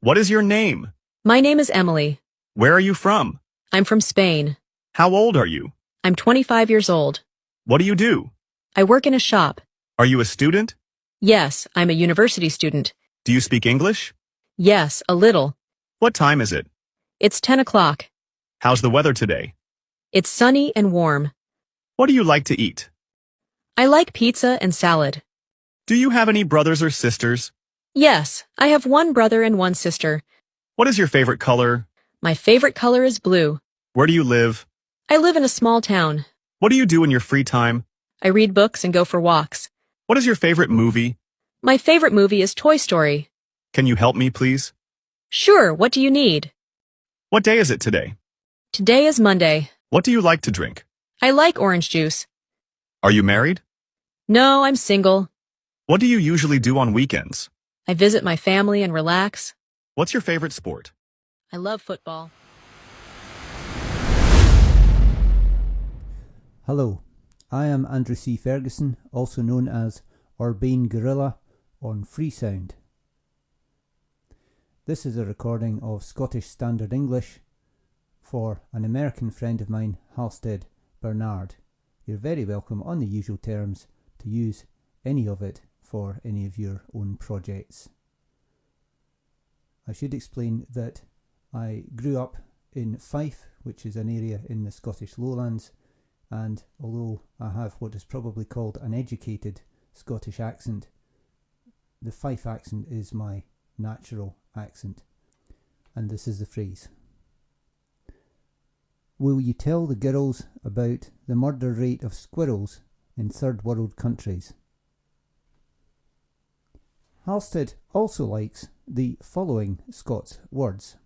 What is your name? My name is Emily. Where are you from? I'm from Spain. How old are you? I'm 25 years old. What do you do? I work in a shop. Are you a student? Yes, I'm a university student. Do you speak English? Yes, a little. What time is it? It's 10 o'clock. How's the weather today? It's sunny and warm. What do you like to eat? I like pizza and salad. Do you have any brothers or sisters? Yes, I have one brother and one sister. What is your favorite color? My favorite color is blue. Where do you live? I live in a small town. What do you do in your free time? I read books and go for walks. What is your favorite movie? My favorite movie is Toy Story. Can you help me, please? Sure, what do you need? What day is it today? Today is Monday. What do you like to drink? I like orange juice. Are you married? No, I'm single. What do you usually do on weekends? I visit my family and relax. What's your favorite sport? I love football. Hello, I am Andrew C. Ferguson, also known as Urbane Gorilla on Freesound. This is a recording of Scottish Standard English for an American friend of mine, Halstead Bernard. You're very welcome on the usual terms to use any of it for any of your own projects. I should explain that I grew up in Fife, which is an area in the Scottish Lowlands, and although I have what is probably called an educated Scottish accent, the Fife accent is my natural accent. And this is the phrase. Will you tell the girls about the murder rate of squirrels in third world countries? Halstead also likes the following Scots words: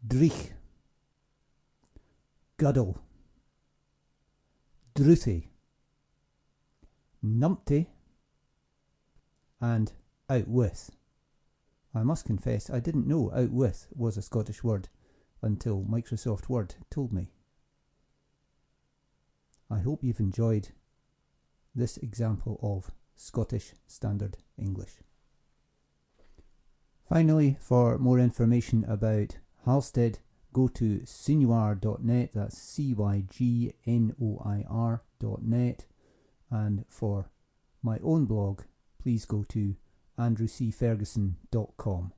Dreich, Guddle, Druthy, Numpty, and out with. I must confess I didn't know out with was a Scottish word until Microsoft Word told me. I hope you've enjoyed this example of Scottish Standard English. Finally, for more information about Halstead, go to cygnoir.net, that's cygnoir.net, and for my own blog, please go to andrewcferguson.com.